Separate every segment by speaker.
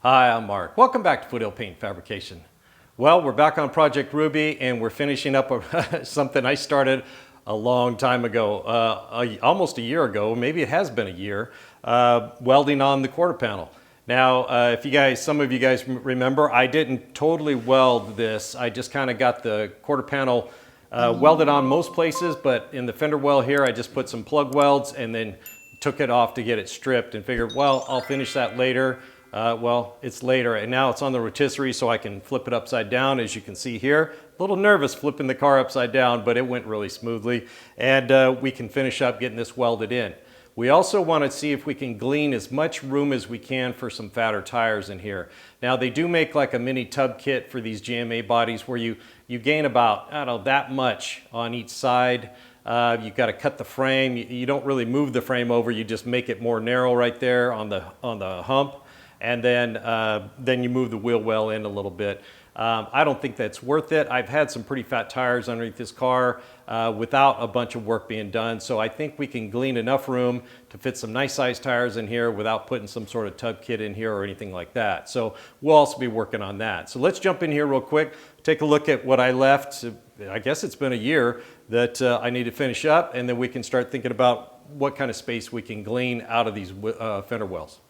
Speaker 1: Hi, I'm Mark. Welcome back to Foothill Paint Fabrication. Well, we're back on Project Ruby and we're finishing up something I started a long time ago, almost a year ago, maybe it has been a year, welding on the quarter panel. Now, some of you guys remember, I didn't totally weld this. I just kind of got the quarter panel welded on most places, but in the fender well here, I just put some plug welds and then took it off to get it stripped and figured, well, I'll finish that later. Well, it's later and now it's on the rotisserie so I can flip it upside down, as you can see here. A little nervous flipping the car upside down, but it went really smoothly and we can finish up getting this welded in. We also want to see if we can glean as much room as we can for some fatter tires in here. Now they do make like a mini tub kit for these GMA bodies where you gain about, I don't know, that much on each side. You've got to cut the frame. You don't really move the frame over, you just make it more narrow right there on the hump. And then you move the wheel well in a little bit. I don't think that's worth it. I've had some pretty fat tires underneath this car without a bunch of work being done. So I think we can glean enough room to fit some nice sized tires in here without putting some sort of tub kit in here or anything like that. So we'll also be working on that. So let's jump in here real quick, take a look at what I left. I guess it's been a year that I need to finish up, and then we can start thinking about what kind of space we can glean out of these fender wells.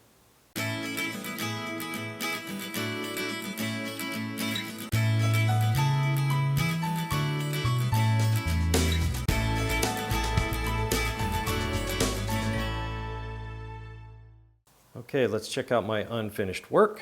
Speaker 1: Okay, let's check out my unfinished work.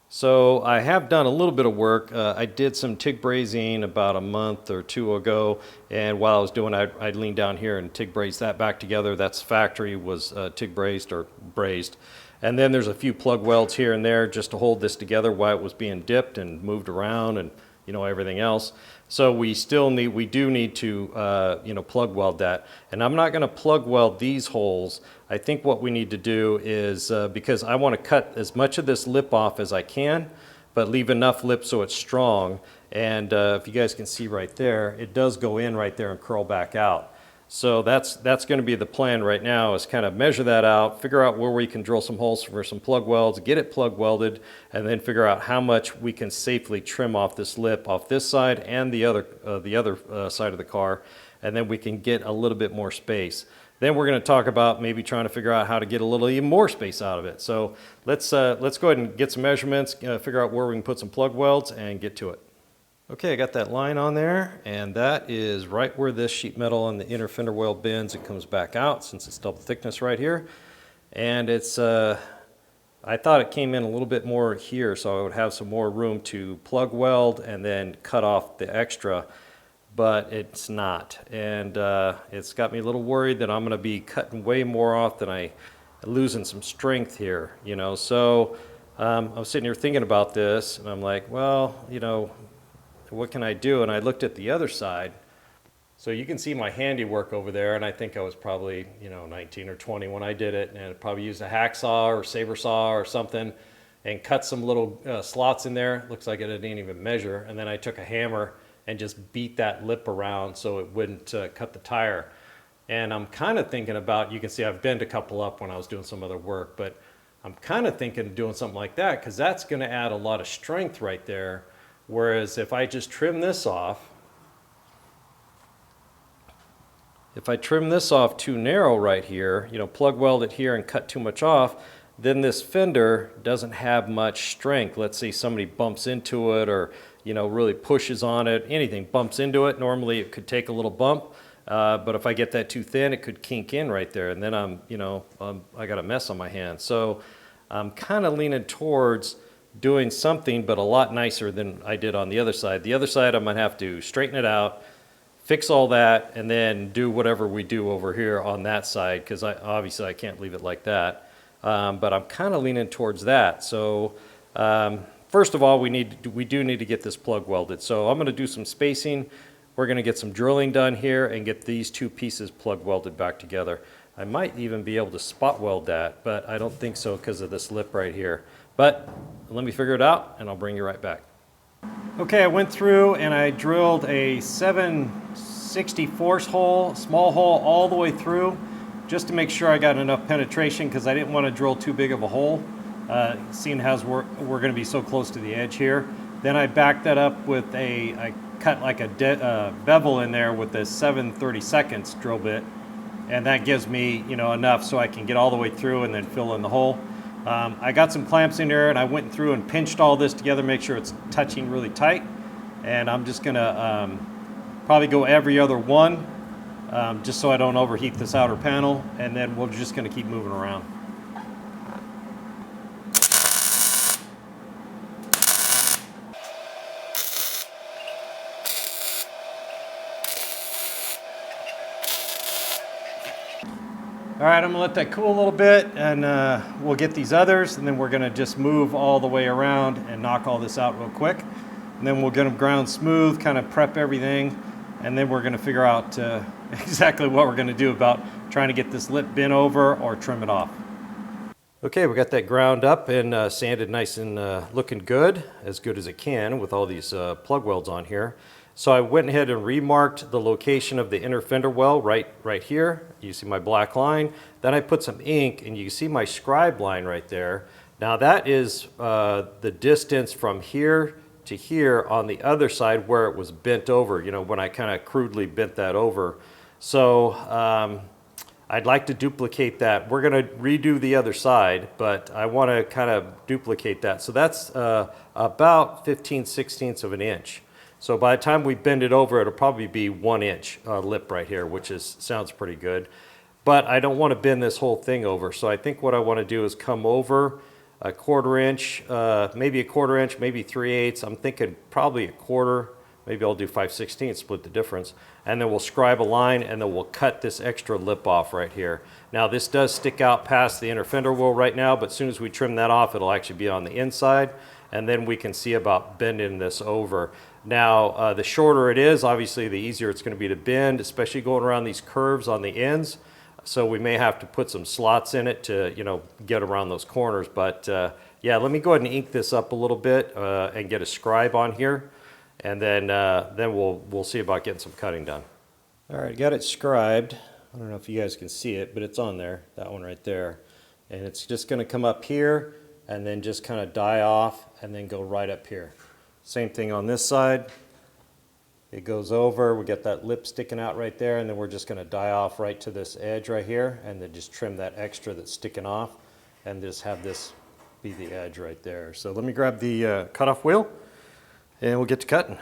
Speaker 1: So I have done a little bit of work. I did some TIG brazing about a month or two ago, and while I was doing it, I leaned down here and TIG brazed that back together. That's factory, was TIG brazed or brazed. And then there's a few plug welds here and there just to hold this together while it was being dipped and moved around and everything else. So we do need to plug weld that. And I'm not going to plug weld these holes. I think what we need to do is, because I want to cut as much of this lip off as I can, but leave enough lip so it's strong. And if you guys can see right there, it does go in right there and curl back out. So that's going to be the plan right now, is kind of measure that out, figure out where we can drill some holes for some plug welds, get it plug welded, and then figure out how much we can safely trim off this lip off this side and the other side of the car, and then we can get a little bit more space. Then we're going to talk about maybe trying to figure out how to get a little even more space out of it. So let's go ahead and get some measurements, figure out where we can put some plug welds, and get to it. Okay, I got that line on there, and that is right where this sheet metal on the inner fender well bends. It comes back out since it's double thickness right here. And it's, I thought it came in a little bit more here, so I would have some more room to plug weld and then cut off the extra, but it's not. And it's got me a little worried that I'm gonna be cutting way more off than I'm losing some strength here, So I was sitting here thinking about this, and I'm like, well, what can I do? And I looked at the other side. So you can see my handiwork over there, and I think I was probably 19 or 20 when I did it, and I probably used a hacksaw or saber saw or something and cut some little slots in there. Looks like it didn't even measure. And then I took a hammer and just beat that lip around so it wouldn't cut the tire. And I'm kind of thinking about, you can see I've bent a couple up when I was doing some other work, but I'm kind of thinking of doing something like that, because that's going to add a lot of strength right there. Whereas if I just trim this off, too narrow right here, plug weld it here and cut too much off, then this fender doesn't have much strength. Let's say somebody bumps into it or, really pushes on it, anything bumps into it. Normally it could take a little bump, but if I get that too thin, it could kink in right there, and then I got a mess on my hands. So I'm kind of leaning towards doing something, but a lot nicer than I did on the other side. The other side, I'm gonna have to straighten it out, fix all that, and then do whatever we do over here on that side, because obviously I can't leave it like that. But I'm kind of leaning towards that. So first of all, we do need to get this plug welded. So I'm gonna do some spacing. We're gonna get some drilling done here and get these two pieces plug welded back together. I might even be able to spot weld that, but I don't think so because of this lip right here. But let me figure it out and I'll bring you right back. Okay, I went through and I drilled a 7/64 hole, small hole all the way through, just to make sure I got enough penetration, because I didn't want to drill too big of a hole. seeing as we're going to be so close to the edge here. Then I back that up with I cut like a bevel in there with a 7/32 drill bit, and that gives me, you know, enough so I can get all the way through and then fill in the hole. I got some clamps in there and I went through and pinched all this together, make sure it's touching really tight. And I'm just gonna probably go every other one, just so I don't overheat this outer panel, and then we're just gonna keep moving around. All right, I'm gonna let that cool a little bit, and we'll get these others, and then we're gonna just move all the way around and knock all this out real quick. And then we'll get them ground smooth, kind of prep everything, and then we're gonna figure out exactly what we're gonna do about trying to get this lip bent over or trim it off. Okay, we got that ground up and sanded nice and looking good as it can with all these plug welds on here. So I went ahead and remarked the location of the inner fender well right here. You see my black line. Then I put some ink, and you see my scribe line right there. Now that is the distance from here to here on the other side where it was bent over, you know, when I kind of crudely bent that over. So I'd like to duplicate that. We're gonna redo the other side, but I wanna kind of duplicate that. So that's about 15/16 of an inch. So by the time we bend it over, it'll probably be 1 inch lip right here, which sounds pretty good. But I don't want to bend this whole thing over. So I think what I want to do is come over a 1/4 inch, maybe a 1/4 inch, maybe 3/8. I'm thinking probably a 1/4. Maybe I'll do 5/16, split the difference. And then we'll scribe a line, and then we'll cut this extra lip off right here. Now this does stick out past the inner fender well right now, but as soon as we trim that off, it'll actually be on the inside. And then we can see about bending this over. Now, the shorter it is, obviously the easier it's going to be to bend, especially going around these curves on the ends. So we may have to put some slots in it to, you know, get around those corners. But yeah, let me go ahead and ink this up a little bit and get a scribe on here. And then we'll see about getting some cutting done. All right, got it scribed. I don't know if you guys can see it, but it's on there, that one right there. And it's just going to come up here and then just kind of die off and then go right up here. Same thing on this side. It goes over, we get that lip sticking out right there, and then we're just gonna die off right to this edge right here, and then just trim that extra that's sticking off, and just have this be the edge right there. So let me grab the cutoff wheel, and we'll get to cutting.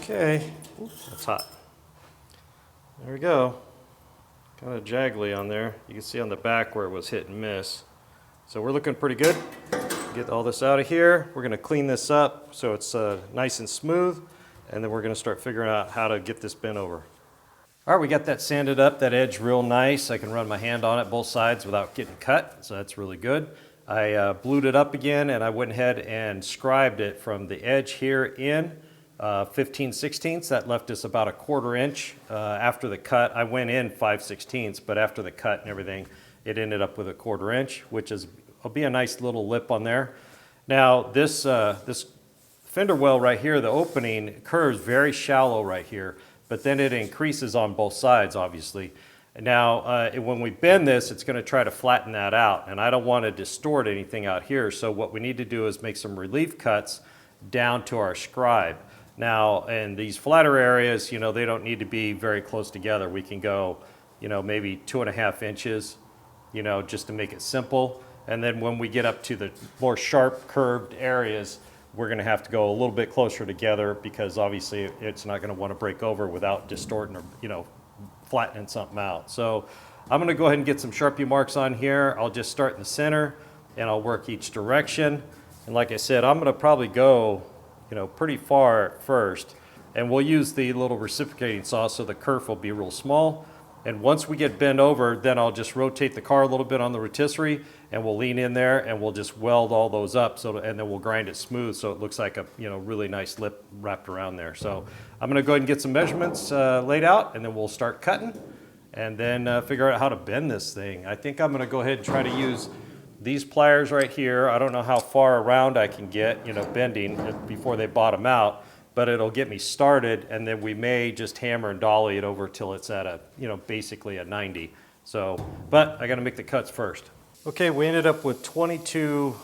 Speaker 1: Okay, oops, that's hot. There we go. Kind of jaggly on there. You can see on the back where it was hit and miss. So we're looking pretty good. Get all this out of here. We're gonna clean this up so it's nice and smooth, and then we're gonna start figuring out how to get this bent over. All right, we got that sanded up, that edge real nice. I can run my hand on it both sides without getting cut, so that's really good. I blued it up again, and I went ahead and scribed it from the edge here in 15/16. That left us about a 1/4 inch after the cut. I went in 5/16, but after the cut and everything, it ended up with a 1/4 inch, which will be a nice little lip on there. Now this fender well right here, the opening curves very shallow right here, but then it increases on both sides, obviously. Now, when we bend this, it's going to try to flatten that out, and I don't want to distort anything out here, so what we need to do is make some relief cuts down to our scribe. Now, in these flatter areas, you know, they don't need to be very close together. We can go, you know, maybe 2.5 inches, you know, just to make it simple. And then when we get up to the more sharp curved areas, we're going to have to go a little bit closer together, because obviously it's not going to want to break over without distorting or, you know, flattening something out. So I'm going to go ahead and get some Sharpie marks on here. I'll just start in the center and I'll work each direction. And like I said, I'm going to probably go, you know, pretty far at first, and we'll use the little reciprocating saw so the kerf will be real small, And once we get bent over, then I'll just rotate the car a little bit on the rotisserie, and we'll lean in there and we'll just weld all those up, and then we'll grind it smooth so it looks like a really nice lip wrapped around there. So I'm going to go ahead and get some measurements laid out, and then we'll start cutting and then figure out how to bend this thing. I think I'm going to go ahead and try to use these pliers right here. I don't know how far around I can get, bending before they bottom out, but it'll get me started, and then we may just hammer and dolly it over till it's at a, basically a 90. So, but I got to make the cuts first. Okay, we ended up with 22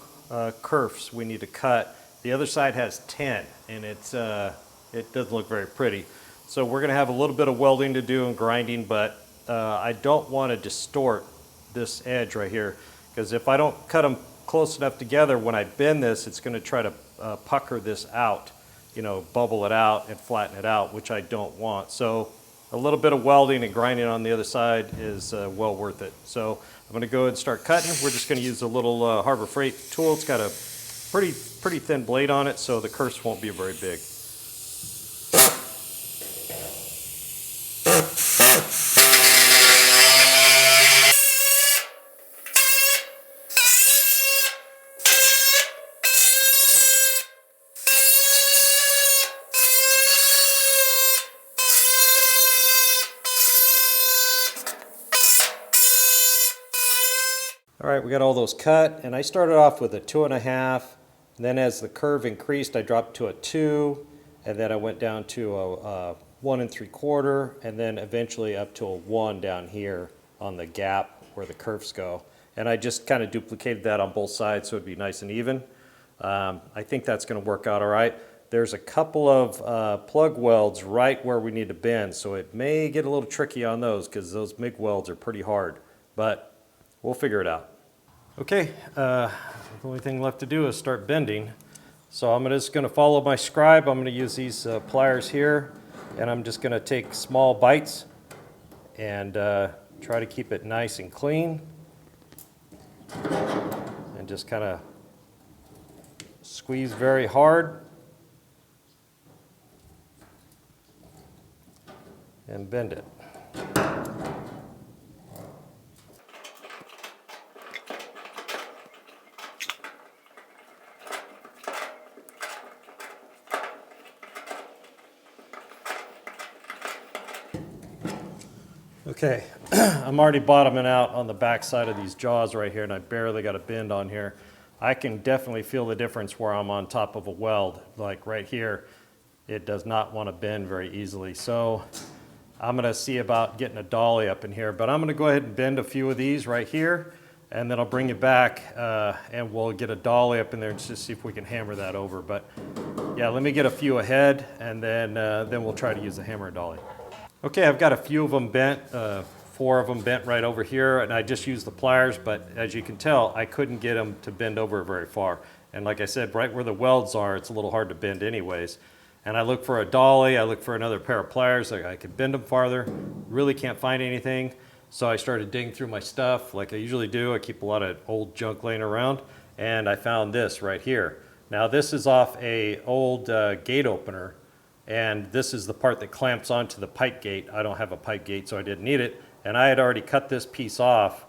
Speaker 1: kerfs we need to cut. The other side has 10, and it doesn't look very pretty. So we're going to have a little bit of welding to do and grinding, but I don't want to distort this edge right here, because if I don't cut them close enough together, when I bend this, it's going to try to pucker this out, bubble it out and flatten it out, which I don't want. So a little bit of welding and grinding on the other side is well worth it. So I'm going to go ahead and start cutting. We're just going to use a little Harbor Freight tool. It's got a pretty thin blade on it, so the kerfs won't be very big. All right, we got all those cut, and I started off with a 2.5, and then as the curve increased, I dropped to a 2, and then I went down to a 1 3/4, and then eventually up to a 1 down here on the gap where the curves go. And I just kind of duplicated that on both sides so it'd be nice and even. I think that's going to work out all right. There's a couple of plug welds right where we need to bend, so it may get a little tricky on those because those MIG welds are pretty hard, but we'll figure it out. Okay, the only thing left to do is start bending. So I'm just going to follow my scribe. I'm going to use these pliers here, and I'm just going to take small bites and try to keep it nice and clean, and just kind of squeeze very hard and bend it. Okay, I'm already bottoming out on the back side of these jaws right here, and I barely got a bend on here. I can definitely feel the difference where I'm on top of a weld. Like right here, it does not want to bend very easily. So I'm going to see about getting a dolly up in here, but I'm going to go ahead and bend a few of these right here, and then I'll bring it back and we'll get a dolly up in there and just see if we can hammer that over. But yeah, let me get a few ahead, and then we'll try to use the hammer and dolly. Okay, I've got a few of them bent, 4 of them bent right over here, and I just used the pliers, but as you can tell, I couldn't get them to bend over very far. And like I said, right where the welds are, it's a little hard to bend anyways. And I look for a dolly, I look for another pair of pliers so I could bend them farther. Really can't find anything, so I started digging through my stuff like I usually do. I keep a lot of old junk laying around, and I found this right here. Now this is off a old gate opener, and this is the part that clamps onto the pipe gate. I don't have a pipe gate, so I didn't need it. And I had already cut this piece off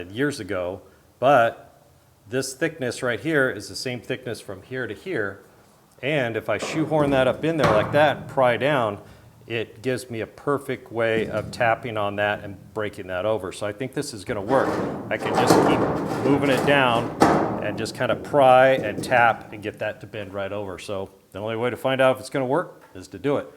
Speaker 1: years ago, but this thickness right here is the same thickness from here to here. And if I shoehorn that up in there like that and pry down, it gives me a perfect way of tapping on that and breaking that over. So I think this is going to work. I can just keep moving it down and just kind of pry and tap and get that to bend right over. So the only way to find out if it's going to work is to do it.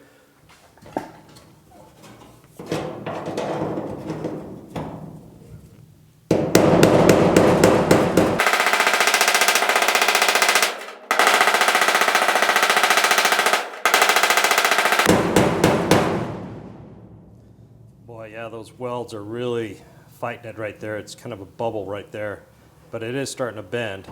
Speaker 1: Boy, yeah, those welds are really fighting it right there. It's kind of a bubble right there, but it is starting to bend.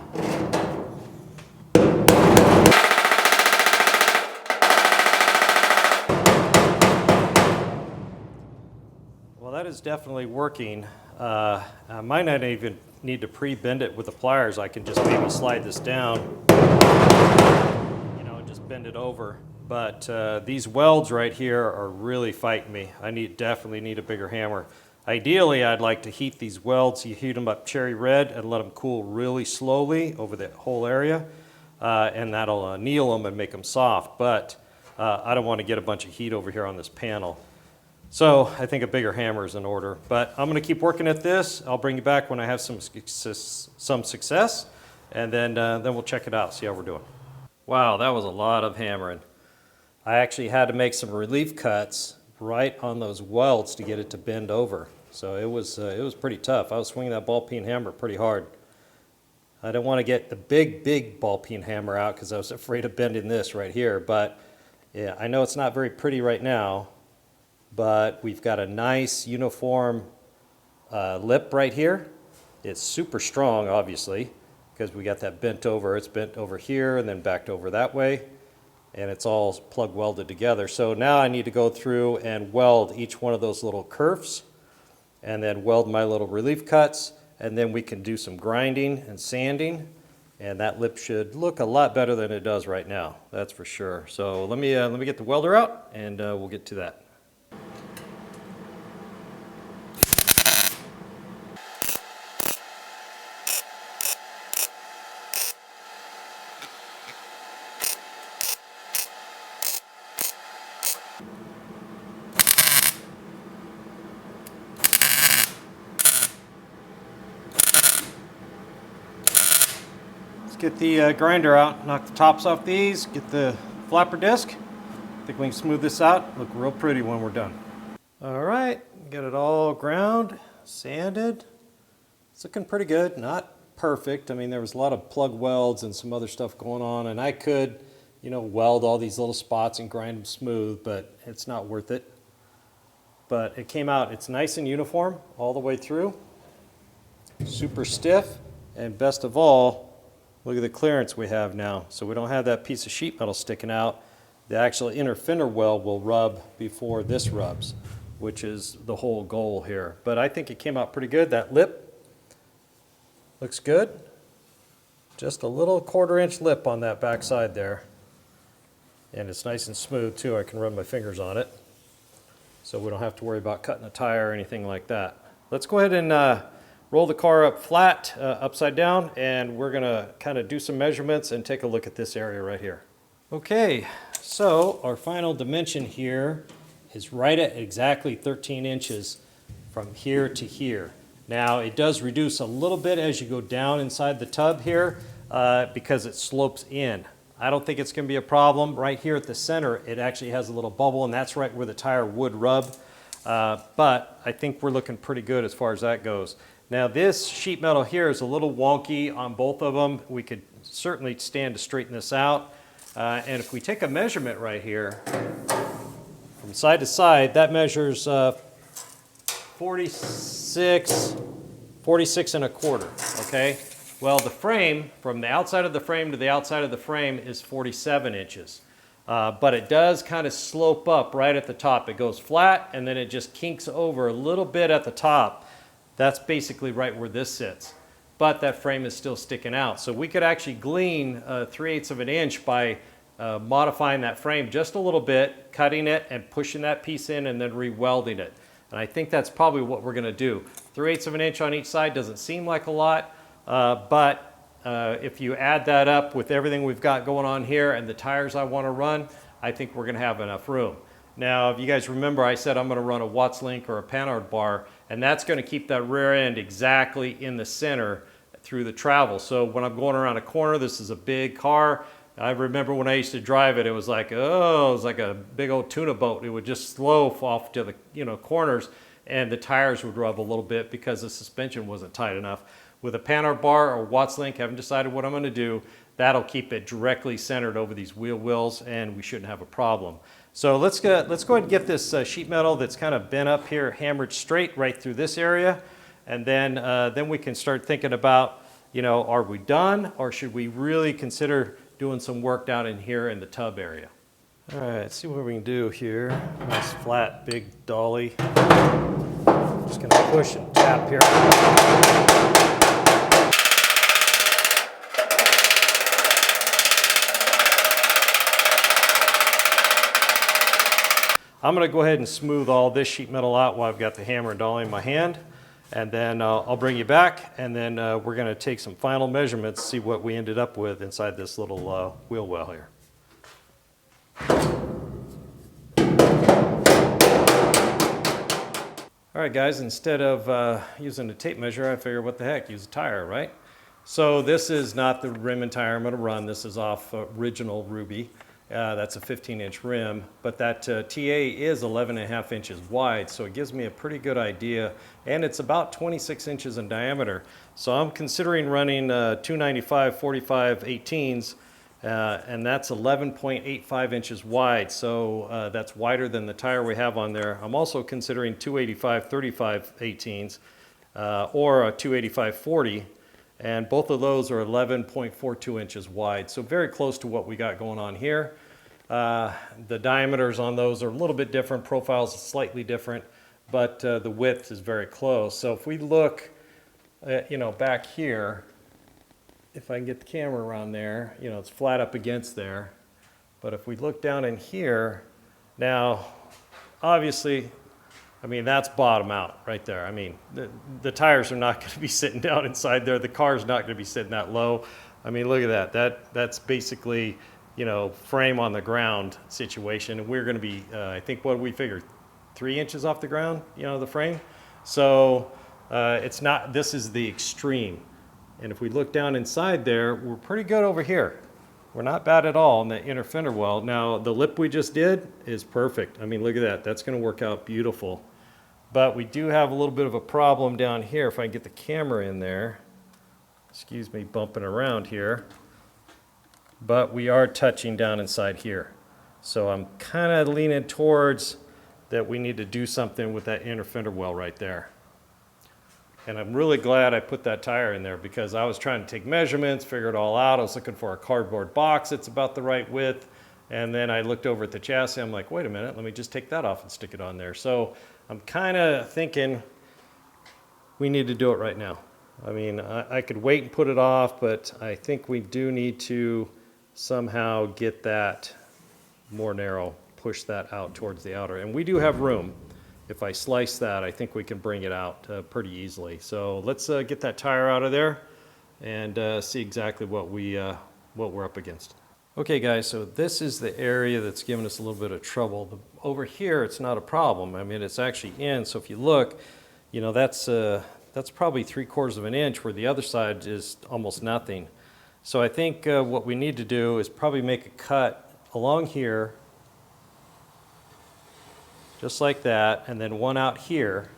Speaker 1: Well, that is definitely working. I might not even need to pre-bend it with the pliers. I can just maybe slide this down, and just bend it over. But these welds right here are really fighting me. I definitely need a bigger hammer. Ideally, I'd like to heat these welds. You heat them up cherry red and let them cool really slowly over the whole area, and that'll anneal them and make them soft. But I don't want to get a bunch of heat over here on this panel. So I think a bigger hammer is in order. But I'm going to keep working at this. I'll bring you back when I have some success, and then we'll check it out, see how we're doing. Wow, that was a lot of hammering. I actually had to make some relief cuts right on those welds to get it to bend over. So it was pretty tough. I was swinging that ball peen hammer pretty hard. I didn't want to get the big ball peen hammer out because I was afraid of bending this right here. But yeah, I know it's not very pretty right now, but we've got a nice uniform lip right here. It's super strong, obviously, because we got that bent over. It's bent over here and then backed over that way, and it's all plug welded together. So now I need to go through and weld each one of those little kerfs and then weld my little relief cuts, and then we can do some grinding and sanding, and that lip should look a lot better than it does right now, that's for sure. So let me get the welder out, and we'll get to that. Get the grinder out, knock the tops off these, get the flapper disc. I think we can smooth this out, look real pretty when we're done. All right, get it all ground, sanded. It's looking pretty good, not perfect. I mean, there was a lot of plug welds and some other stuff going on, and I could, weld all these little spots and grind them smooth, but it's not worth it. But it came out, it's nice and uniform all the way through, super stiff, and best of all, look at the clearance we have now. So we don't have that piece of sheet metal sticking out. The actual inner fender weld will rub before this rubs, which is the whole goal here. But I think it came out pretty good. That lip looks good. Just a little 1/4 inch lip on that back side there. And it's nice and smooth too. I can run my fingers on it. So we don't have to worry about cutting a tire or anything like that. Let's go ahead and roll the car up flat, upside down, and we're gonna kind of do some measurements and take a look at this area right here. Okay, so our final dimension here is right at exactly 13 inches from here to here. Now it does reduce a little bit as you go down inside the tub here because it slopes in. I don't think it's gonna be a problem. Right here at the center, it actually has a little bubble, and that's right where the tire would rub. But I think we're looking pretty good as far as that goes. Now this sheet metal here is a little wonky on both of them. We could certainly stand to straighten this out. And if we take a measurement right here, from side to side, that measures 46 and a quarter, okay? Well, the frame, from the outside of the frame to the outside of the frame is 47 inches. But it does kind of slope up right at the top. It goes flat and then it just kinks over a little bit at the top. That's basically right where this sits. But that frame is still sticking out. So we could actually glean 3/8 of an inch by modifying that frame just a little bit, cutting it and pushing that piece in and then re-welding it. And I think that's probably what we're gonna do. 3/8 of an inch on each side doesn't seem like a lot, but if you add that up with everything we've got going on here and the tires I wanna run, I think we're gonna have enough room. Now, if you guys remember, I said I'm gonna run a Watts link or a Panhard bar, and that's gonna keep that rear end exactly in the center through the travel. So when I'm going around a corner, this is a big car. I remember when I used to drive it, it was like, oh, it was like a big old tuna boat. It would just slope off to the corners, and the tires would rub a little bit because the suspension wasn't tight enough. With a Panhard bar or Watts link, haven't decided what I'm gonna do, that'll keep it directly centered over these wheel wells, and we shouldn't have a problem. So let's go ahead and get this sheet metal that's kind of bent up here hammered straight right through this area, and then we can start thinking about, are we done, or should we really consider doing some work down in here in the tub area? All right, let's see what we can do here. Nice flat big dolly. Just gonna push and tap here. I'm going to go ahead and smooth all this sheet metal out while I've got the hammer and dolly in my hand. And then I'll bring you back, and then we're going to take some final measurements, see what we ended up with inside this little wheel well here. All right, guys, instead of using a tape measure, I figured what the heck, use a tire, right? So this is not the rim and tire I'm going to run. This is off original Ruby. That's a 15-inch rim, but that TA is 11.5 inches wide, so it gives me a pretty good idea, and it's about 26 inches in diameter. So I'm considering running 295 45 18s, and that's 11.85 inches wide, so that's wider than the tire we have on there. I'm also considering 285 35 18s or a 285 40. And both of those are 11.42 inches wide, so very close to what we got going on here. The diameters on those are a little bit different, profiles are slightly different, but the width is very close. So if we look, back here, if I can get the camera around there, it's flat up against there. But if we look down in here, now, obviously, that's bottom out right there. The tires are not going to be sitting down inside there. The car's not going to be sitting that low. Look at that. That's basically, frame on the ground situation. And we're going to be, I think, what we figured, 3 inches off the ground, the frame. So it's not, this is the extreme. And if we look down inside there, we're pretty good over here. We're not bad at all on the inner fender well. Now, the lip we just did is perfect. Look at that. That's going to work out beautiful. But we do have a little bit of a problem down here. If I can get the camera in there, excuse me bumping around here, but we are touching down inside here. So I'm kind of leaning towards that we need to do something with that inner fender well right there. And I'm really glad I put that tire in there, because I was trying to take measurements, figure it all out. I was looking for a cardboard box that's about the right width. And then I looked over at the chassis. I'm like, wait a minute, let me just take that off and stick it on there. So I'm kind of thinking we need to do it right now. I could wait and put it off, but I think we do need to somehow get that more narrow, push that out towards the outer. And we do have room. If I slice that, I think we can bring it out pretty easily. So let's get that tire out of there and see exactly what we're up against. Okay guys, so this is the area that's giving us a little bit of trouble. Over here, it's not a problem. It's actually in, so if you look, that's probably 3/4 of an inch, where the other side is almost nothing. So I think what we need to do is probably make a cut along here, just like that, and then one out here,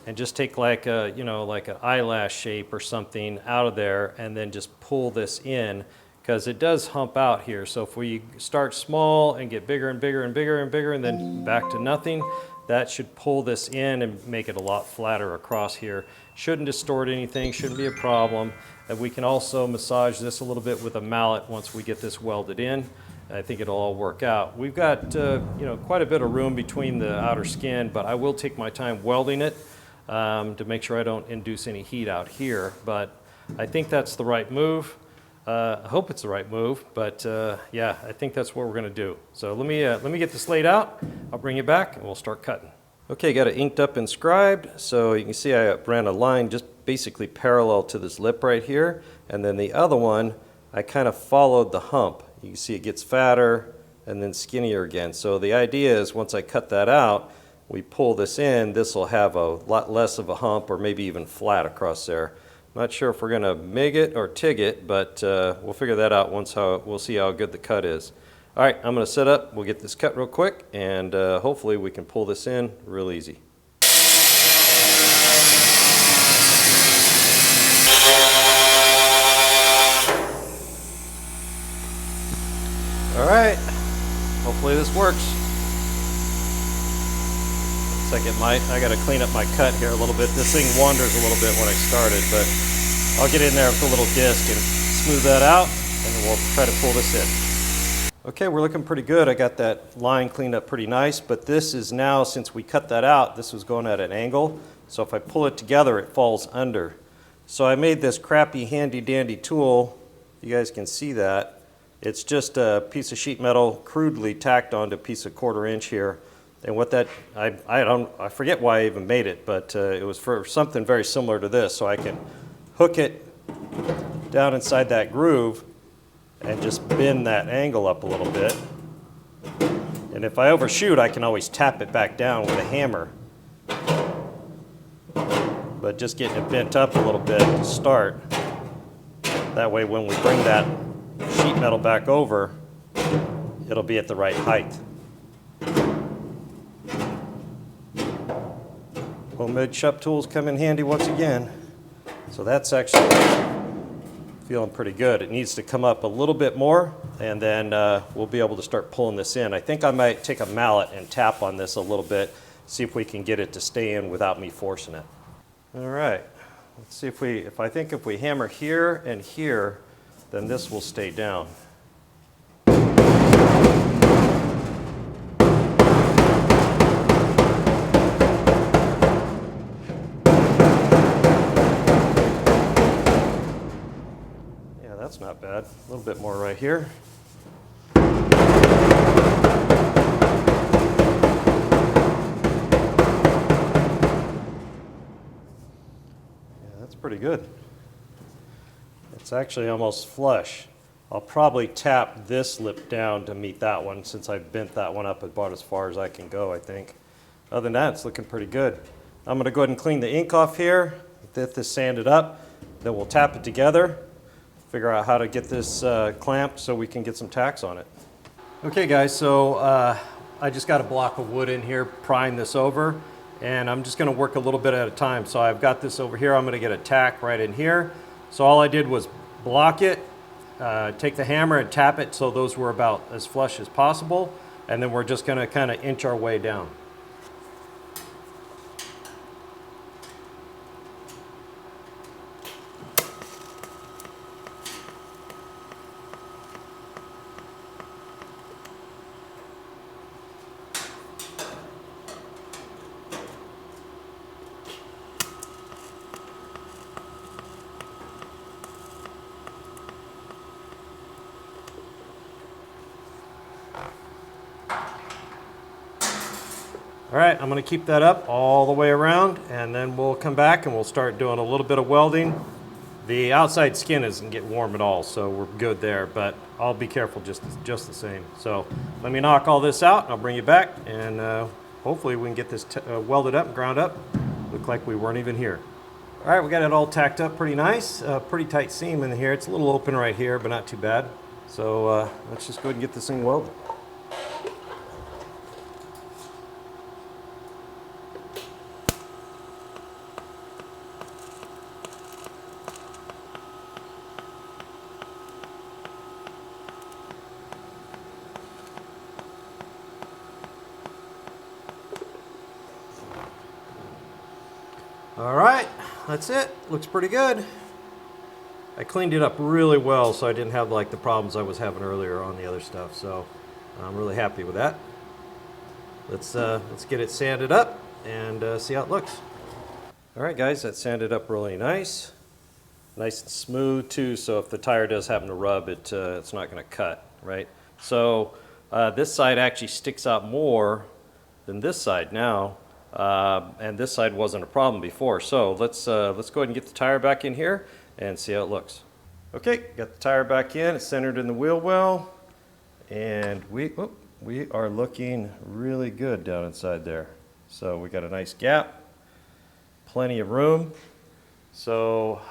Speaker 1: and just take like a, like an eyelash shape or something out of there, and then just pull this in, because it does hump out here. So if we start small and get bigger and bigger and bigger and bigger and then back to nothing, that should pull this in and make it a lot flatter across here. Shouldn't distort anything, shouldn't be a problem. And we can also massage this a little bit with a mallet once we get this welded in. I think it'll all work out. We've got quite a bit of room between the outer skin, but I will take my time welding it to make sure I don't induce any heat out here. But I think that's the right move. I hope it's the right move, but yeah, I think that's what we're going to do. So let me get this laid out. I'll bring you back and we'll start cutting. Okay, got it inked up and scribed. So you can see I ran a line just basically parallel to this lip right here, and then the other one I kind of followed the hump. You can see it gets fatter and then skinnier again. So the idea is once I cut that out, we pull this in, this will have a lot less of a hump, or maybe even flat across there. Not sure if we're going to MIG it or TIG it, but we'll figure that out once we'll see how good the cut is. All right, I'm going to set up, we'll get this cut real quick, and hopefully we can pull this in real easy. All right, hopefully this works. Second, I got to clean up my cut here a little bit. This thing wanders a little bit when I started, but I'll get in there with a little disc and smooth that out, and then we'll try to pull this in. Okay, we're looking pretty good. I got that line cleaned up pretty nice, but this is now, since we cut that out, this was going at an angle, so if I pull it together, it falls under. So I made this crappy handy dandy tool, you guys can see that, It's just a piece of sheet metal crudely tacked onto a piece of 1/4 inch here. And what that, I forget why I even made it, but it was for something very similar to this. So I can hook it down inside that groove and just bend that angle up a little bit. And if I overshoot, I can always tap it back down with a hammer. But just getting it bent up a little bit to start. That way when we bring that sheet metal back over, it'll be at the right height. Homemade shop tools come in handy once again. So that's actually feeling pretty good. It needs to come up a little bit more, and then we'll be able to start pulling this in. I think I might take a mallet and tap on this a little bit, see if we can get it to stay in without me forcing it. All right, let's see if we hammer here and here, then this will stay down. That's not bad. A little bit more right here. Yeah, that's pretty good. It's actually almost flush. I'll probably tap this lip down to meet that one since I bent that one up about as far as I can go, I think. Other than that, it's looking pretty good. I'm going to go ahead and clean the ink off here, get this sanded up, then we'll tap it together. Figure out how to get this clamped so we can get some tacks on it. Okay guys, so I just got a block of wood in here, prying this over, and I'm just going to work a little bit at a time. So I've got this over here, I'm going to get a tack right in here. So all I did was block it, take the hammer and tap it so those were about as flush as possible, and then we're just going to kind of inch our way down. All right, I'm going to keep that up all the way around, and then we'll come back and we'll start doing a little bit of welding. The outside skin doesn't get warm at all, so we're good there, but I'll be careful just the same. So let me knock all this out, and I'll bring you back, and hopefully we can get this welded up and ground up. Look like we weren't even here. All right, we got it all tacked up pretty nice. Pretty tight seam in here. It's a little open right here, but not too bad. So let's just go ahead and get this thing welded. All right, that's it. Looks pretty good. I cleaned it up really well so I didn't have like the problems I was having earlier on the other stuff. So I'm really happy with that. Let's get it sanded up and see how it looks. All right, guys, that sanded up really nice. Nice and smooth too, so if the tire does happen to rub, it's not going to cut, right? So this side actually sticks out more than this side now. And this side wasn't a problem before. So let's go ahead and get the tire back in here and see how it looks. Okay, got the tire back in. It's centered in the wheel well, and we are looking really good down inside there. So we got a nice gap, plenty of room. So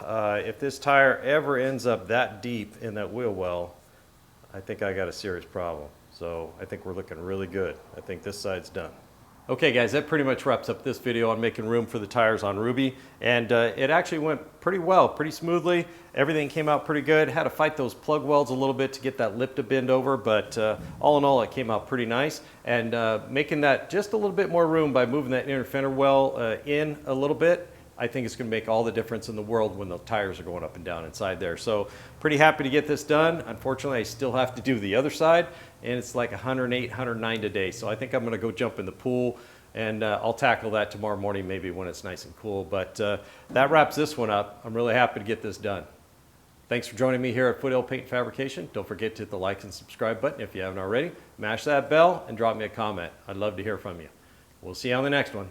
Speaker 1: if this tire ever ends up that deep in that wheel well, I think I got a serious problem. So I think we're looking really good. I think this side's done. Okay guys, that pretty much wraps up this video on making room for the tires on Ruby, and it actually went pretty well, pretty smoothly. Everything came out pretty good. Had to fight those plug welds a little bit to get that lip to bend over, but all in all it came out pretty nice, and making that just a little bit more room by moving that inner fender well in a little bit, I think it's going to make all the difference in the world when the tires are going up and down inside there. So pretty happy to get this done. Unfortunately, I still have to do the other side, and it's like 108, 109 today. So I think I'm going to go jump in the pool, and I'll tackle that tomorrow morning maybe when it's nice and cool. But that wraps this one up. I'm really happy to get this done. Thanks for joining me here at Foothill Paint Fabrication. Don't forget to hit the like and subscribe button if you haven't already. Mash that bell and drop me a comment. I'd love to hear from you. We'll see you on the next one.